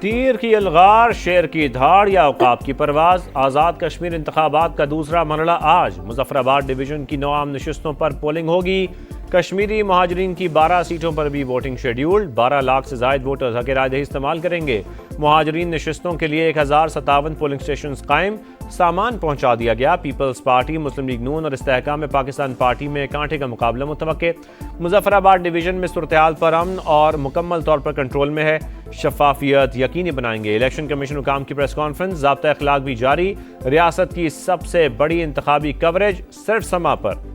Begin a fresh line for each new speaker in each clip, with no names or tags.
तीर की अलगार, शेर की धाड़ या औकाब की परवाज। आज़ाद कश्मीर इंतखाबात का दूसरा मरहला आज। मुजफ्फराबाद डिवीजन की 9 आम नशिस्तों पर पोलिंग होगी। कश्मीरी महाजरीन की 12 सीटों पर भी वोटिंग शेड्यूल्ड। 12 लाख से जायद वोटर्स हक राय दही इस्तेमाल करेंगे। महाजरीन नशिस्तों के लिए 1057 पोलिंग स्टेशन कायम। सामान पहुंचा दिया गया। पीपल्स पार्टी, मुस्लिम लीग नून और इस्तेहकाम पाकिस्तान पार्टी में कांटे का मुकाबला मुतवक्के। मुजफ्फराबाद डिवीजन में सूरत-ए-हाल पर अमन और मुकम्मल तौर पर कंट्रोल में है। शफाफियत यकीनी बनाएंगे। इलेक्शन कमीशन हुकाम की प्रेस कॉन्फ्रेंस। ज़ाब्ता अखलाक भी जारी। रियासत की सबसे बड़ी इंतखाबी कवरेज सिर्फ समा पर।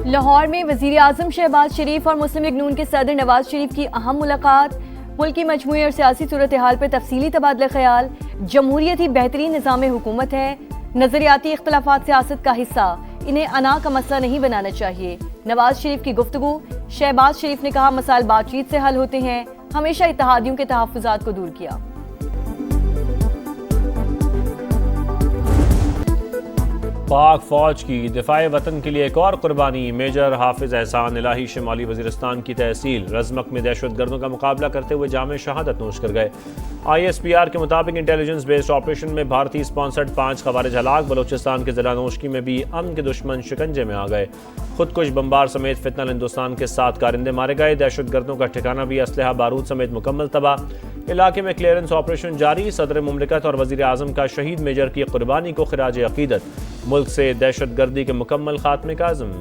लाहौर में वज़ीर आज़म शहबाज शरीफ और मुस्लिम लीग नून के सदर नवाज शरीफ की अहम मुलाकात। मुल्क की मजमूई और सियासी सूरत हाल पर तफसीली तबादला ख्याल। जमहूरियत ही बेहतरीन निज़ाम हुकूमत है। नजरियाती इख्तलाफात सियासत का हिस्सा, इन्हें अना का मसला नहीं बनाना चाहिए। नवाज शरीफ की गुफ्तगू। शहबाज शरीफ ने कहा मसाइल बातचीत से हल होते हैं। हमेशा इत्तेहादियों के तहफ़्फ़ुज़ात को दूर किया।
पाक फौज की दिफाए वतन के लिए एक और कुर्बानी। मेजर हाफिज एहसान इलाही शिमाली वजीरिस्तान की तहसील रजमक में दहशत गर्दों का मुकाबला करते हुए जामे शहादत नोश कर गए। ISPR के मुताबिक इंटेलिजेंस बेस्ड ऑपरेशन में भारतीय स्पॉन्सर्ड 5 खवारिज हलाक। बलोचिस्तान के जिला नोशकी में भी अमन के दुश्मन शिकंजे में आ गए। खुदकुश बम्बार समेत फितनल हिंदुस्तान के 7 कारिंदे मारे गए। दहशत गर्दों का ठिकाना भी असलहा बारूद समेत मुकम्मल तबाह। इलाके में क्लियरेंस ऑपरेशन जारी। सदर मुमलिकत और वजीर आजम का शहीद मेजर की कुर्बानी को खिराज अकीदत। मुल्क से दहशत गर्दी के मुकम्मल खात्मे का आज़म।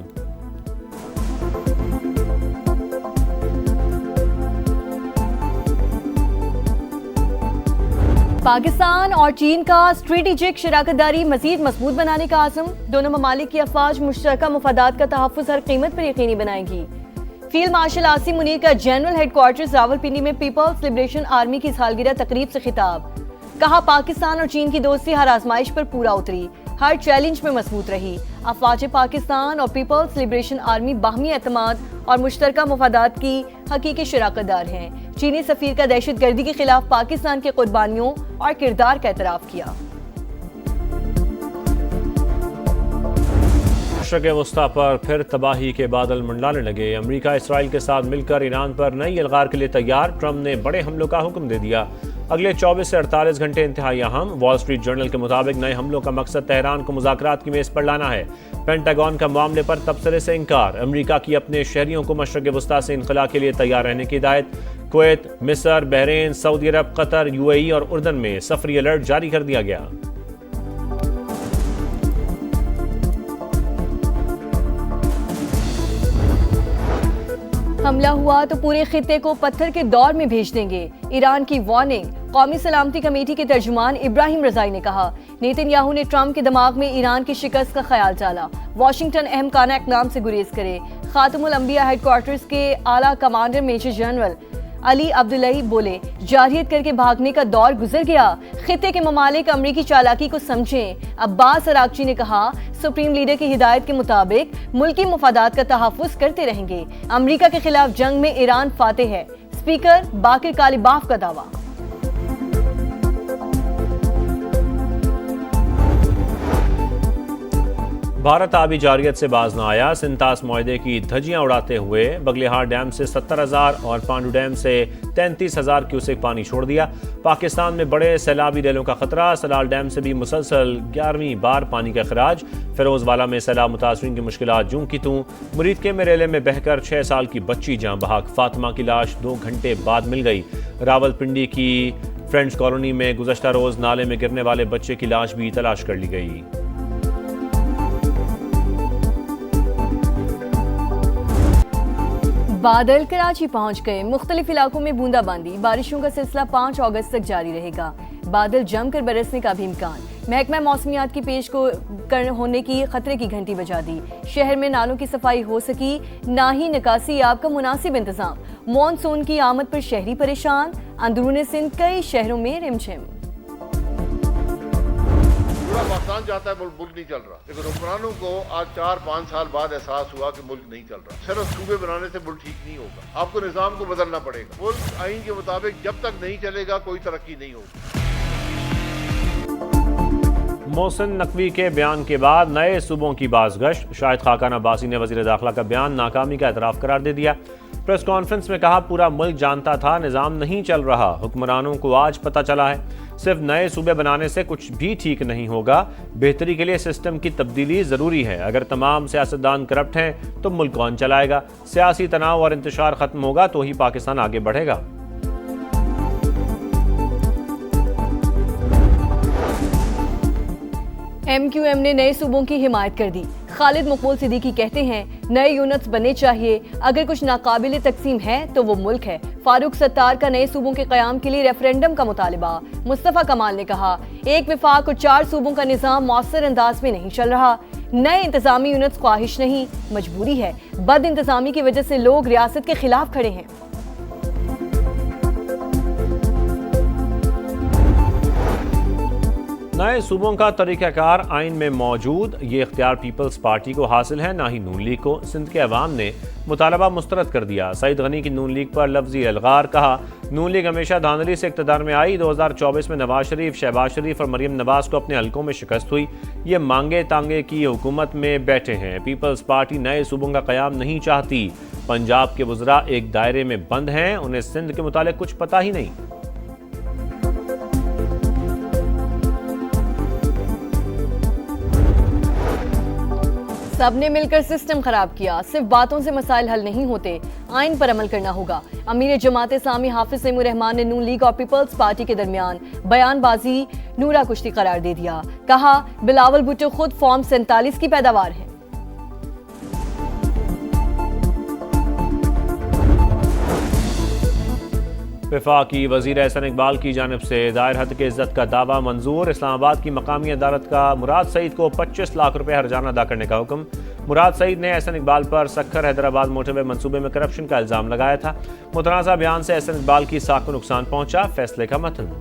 पाकिस्तान और चीन का स्ट्रेटेजिक शराकतदारी मजीद मजबूत बनाने का आज़म। दोनों ममालिक की अफवाज मुश्तरका मफादात का तहफ़्फ़ुज़ हर कीमत पर यकीनी बनाएंगी। फील्ड मार्शल आसिम मुनीर का जनरल हेडक्वार्टर्स रावलपिंडी में पीपल्स लिबरेशन आर्मी की सालगिरह तकरीब से खिताब। कहा पाकिस्तान और चीन की दोस्ती हर आजमाइश पर पूरा उतरी, हर चैलेंज में मजबूत रही। अफवाज पाकिस्तान और पीपल्स लिबरेशन आर्मी बाहमी एतमाद और मुश्तरका मफादात की हकीकी शराकतदार हैं। चीनी सफीर का दहशत गर्दी के खिलाफ पाकिस्तान की कुर्बानियों और किरदार का एतराफ़ किया।
मशरक़ वस्ता पर फिर तबाही के बादल मंडलाने लगे। अमेरिका इसराइल के साथ मिलकर ईरान पर नई अलगार के लिए तैयार। ट्रंप ने बड़े हमलों का हुक्म दे दिया। अगले 24 से 48 घंटे इंतहाई अहम। वॉल स्ट्रीट जर्नल के मुताबिक नए हमलों का मकसद तेहरान को मुज़ाकरात की मेज़ पर लाना है। पेंटागन का मामले पर तबसरे से इंकार। अमेरिका की अपने शहरियों को मशरक़ वस्ता से इनखला के लिए तैयार रहने की हिदायत। कुवैत, मिस्र, बहरीन, सऊदी अरब, कतर, UAE और उर्दन में सफरी अलर्ट जारी कर दिया गया।
हमला हुआ तो पूरे खित्ते को पत्थर के दौर में भेज देंगे। ईरान की वार्निंग। कौमी सलामती कमेटी के तर्जुमान इब्राहिम रजाई ने कहा नेतन्याहू ने ट्रंप के दिमाग में ईरान की शिकस्त का ख्याल डाला। वाशिंगटन अहम खाना इक़दाम से गुरेज करे। खातमुल अंबिया हेडक्वार्टर्स के आला commander major general Ali Abdullahi बोले जारियत करके भागने का दौर गुजर गया। खित्ते के ममालिक अमरीकी चालाकी को समझें। अब्बास अरागची ने कहा सुप्रीम लीडर की हिदायत के मुताबिक मुल्की मफादात का तहफ़्फ़ुज़ करते रहेंगे। अमरीका के खिलाफ जंग में ईरान फातेह है। स्पीकर बाकिर कालिबाफ का दावा।
भारत आबी जारियत से बाज न आया। सिंतास मुआहदे की धज्जियां उड़ाते हुए बगलिहार डैम से 70,000 और पांडू डैम से 33,000 क्यूसेक पानी छोड़ दिया। पाकिस्तान में बड़े सैलाबी रैलों का खतरा। सलाल डैम से भी मुसलसल 11वीं बार पानी का अखराज। फिरोजवाला में सैलाब मुतासरीन की मुश्किलात जूं की तूं। मुरीदके में रेले में बहकर 6 साल की बच्ची जां बहक। फातिमा की लाश 2 घंटे बाद मिल गई। रावलपिंडी की फ्रेंड्स कॉलोनी में गुज़श्ता रोज नाले में गिरने वाले बच्चे की लाश भी तलाश कर ली गई।
बादल कराची पहुंच गए। मुख्तलिफ इलाकों में बूंदाबांदी। बारिशों का सिलसिला 5 अगस्त तक जारी रहेगा। बादल जमकर बरसने का भी इम्कान। महकमा मौसमियात की पेश को होने की खतरे की घंटी बजा दी। शहर में नालों की सफाई हो सकी, ना ही निकासी आब का मुनासिब इंतजाम। मॉनसून की आमद पर शहरी परेशान। अंदरूनी सिंध कई शहरों में रिमझिम।
पूरा पाकिस्तान चाहता है मुल्क नहीं चल रहा, लेकिन हुक्मरानों को आज 4-5 साल बाद एहसास हुआ कि मुल्क नहीं चल रहा। सिर्फ सूबे बनाने से मुल्क ठीक नहीं होगा, आपको निजाम को बदलना पड़ेगा। मुल्क आइन के मुताबिक जब तक नहीं चलेगा कोई तरक्की नहीं होगी।
मोहसिन नकवी के बयान के बाद नए सूबों की बाज़गश्त। शाहिद खाकान अब्बासी ने वज़ीर दाखिला का बयान नाकामी का एतराफ़ करार दे दिया। प्रेस कॉन्फ्रेंस में कहा, पूरा मुल्क जानता था निज़ाम नहीं चल रहा, हुक्मरानों को आज पता चला है। सिर्फ नए सूबे बनाने से कुछ भी ठीक नहीं होगा, बेहतरी के लिए सिस्टम की तब्दीली ज़रूरी है। अगर तमाम सियासतदान करप्ट हैं तो मुल्क कौन चलाएगा? सियासी तनाव और इंतशार ख़त्म होगा तो ही पाकिस्तान आगे बढ़ेगा।
MQM ने नए सूबों की हिमायत कर दी। खालिद मकबूल सिद्दीकी कहते हैं, नए यूनिट्स बनने चाहिए, अगर कुछ नाकाबिल तकसीम है तो वो मुल्क है। फारूक सत्तार का नए सूबों के क़याम के लिए रेफरेंडम का मुतालिबा। मुस्तफ़ा कमाल ने कहा, एक विफाक और 4 सूबों का निज़ाम मौसर अंदाज में नहीं चल रहा। नए इंतजामी यूनिट्स ख्वाहिश नहीं, मजबूरी है। बद इंतजामी की वजह से लोग रियासत के खिलाफ खड़े हैं।
नए सूबों का तरीक़ाकार आइन में मौजूद, ये इख्तियार पीपल्स पार्टी को हासिल है, ना ही नून लीग को। सिंध के अवाम ने मुतालबा मुस्तरद कर दिया। सईद गनी की नून लीग पर लफ्जी अलगार। कहा, नून लीग हमेशा धांधली से इक़्तिदार में आई। 2024 में नवाज शरीफ, शहबाज शरीफ और मरीम नवाज को अपने हलकों में शिकस्त हुई। ये मांगे तांगे की हुकूमत में बैठे हैं। पीपल्स पार्टी नए सूबों का क़याम नहीं चाहती। पंजाब के वज़रा एक दायरे में बंद हैं, उन्हें सिंध के मुतालिक कुछ पता ही नहीं।
सबने मिलकर सिस्टम खराब किया। सिर्फ बातों से मसाइल हल नहीं होते, आइन पर अमल करना होगा। अमीर जमात इस्लामी हाफिज तैमूर रहमान ने नून लीग और पीपल्स पार्टी के दरमियान बयानबाजी नूरा कुश्ती करार दे दिया। कहा, बिलावल भुट्टो खुद फॉर्म 47 की पैदावार है।
वफाकी वज़ीर एहसन इकबाल की जानिब से दायर हद के इज्जत का दावा मंजूर। इस्लामाबाद की मकामी अदालत का मुराद सईद को 25 लाख रुपए हर्जाना अदा करने का हुक्म। मुराद सईद ने एहसन इकबाल पर सक्खर हैदराबाद मोटरवे मंसूबे में करप्शन का इल्ज़ाम लगाया था। मुतनाज़ा बयान से एहसन इकबाल की साख को नुकसान पहुंचा। फैसले का मतन।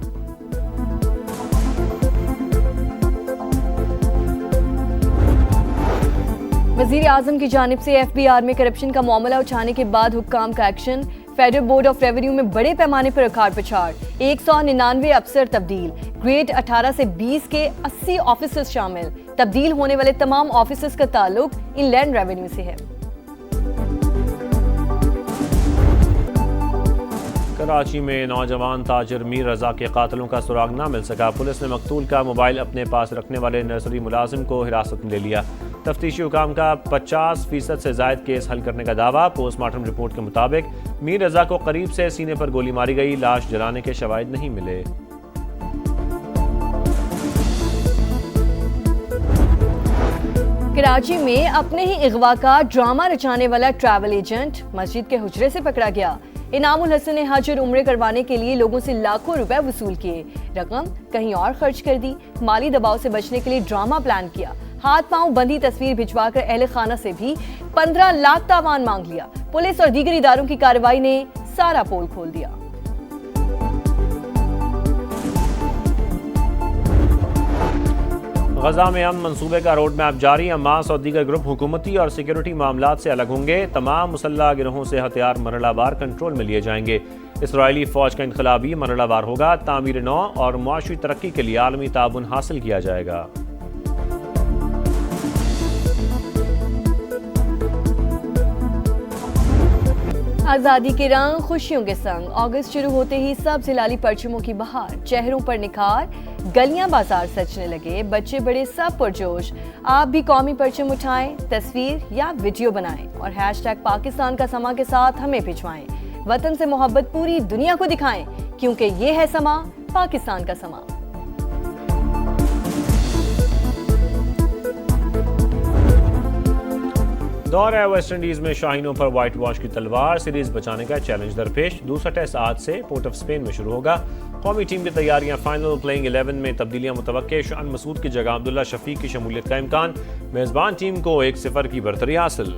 वज़ीर आज़म की जानिब से FBR में करप्शन का मामला उठाने के बाद हुक्काम का action. Federal board of revenue में बड़े पैमाने पर अखाड़ पछाड़। 199 अफसर तब्दील। ग्रेड 18 से 20 के 80 ऑफिसर्स शामिल। तब्दील होने वाले तमाम ऑफिसर्स का ताल्लुक इनलैंड रेवेन्यू से है।
कराची में नौजवान ताजिर मीर रजा के कातलों का सुराग ना मिल सका। पुलिस ने मकतूल का मोबाइल अपने पास रखने वाले नर्सरी मुलाजिम को हिरासत में ले लिया। तफ्तीशी हुकाम का 50% से जायद केस हल करने का दावा। पोस्टमार्टम रिपोर्ट के मुताबिक मीर रजा को करीब से सीने पर गोली मारी गई। लाश जलाने के शवाहिद नहीं मिले।
कराची में अपने ही अगवा का ड्रामा रचाने वाला ट्रैवल एजेंट मस्जिद के हुजरे से पकड़ा गया। इनामुल हसन ने हज और उम्रे करवाने के लिए लोगों से लाखों रुपए वसूल किए। रकम कहीं और खर्च कर दी। माली दबाव से बचने के लिए ड्रामा प्लान किया। हाथ पांव बंधी तस्वीर भिजवाकर अहले खाना से भी 15 लाख तावान मांग लिया। पुलिस और दीगर इदारों की कार्रवाई ने सारा पोल खोल दिया।
गजा में अमन मंसूबे का रोड मैप जारी। हमास और दीगर ग्रुप हुकूमती और सिक्योरिटी मामलात से अलग होंगे। तमाम मुसल्लह गिरोहों से हथियार मरहलावार कंट्रोल में लिए जाएंगे। इसराइली फौज का इनकलाब भी मरहलावार होगा। तामीर नौ और मुआशी तरक्की के लिए आलमी ताउन हासिल किया जाएगा।
आज़ादी के रंग खुशियों के संग। अगस्त शुरू होते ही सब जिलाली परचमों की बहार। चेहरों पर निखार, गलियां बाजार सजने लगे। बच्चे बड़े सब पुरजोश। आप भी कौमी परचम उठाएं, तस्वीर या वीडियो बनाएं और हैशटैग पाकिस्तान का समा के साथ हमें भिजवाएं। वतन से मोहब्बत पूरी दुनिया को दिखाएं, क्योंकि ये है समा पाकिस्तान का समा।
दौर है वेस्ट इंडीज में शाहीनों पर व्हाइट वॉश की तलवार। सीरीज बचाने का चैलेंज दरपेश। दूसरा टेस्ट आज से पोर्ट ऑफ स्पेन में शुरू होगा। कौमी टीम की तैयारियां फाइनल। प्लेइंग 11 में तब्दीलियां मुतवक्के। शान मसूद की जगह अब्दुल्ला शफीक की शमूलियत का इम्कान। मेजबान टीम को 1-0 की बरतरी हासिल।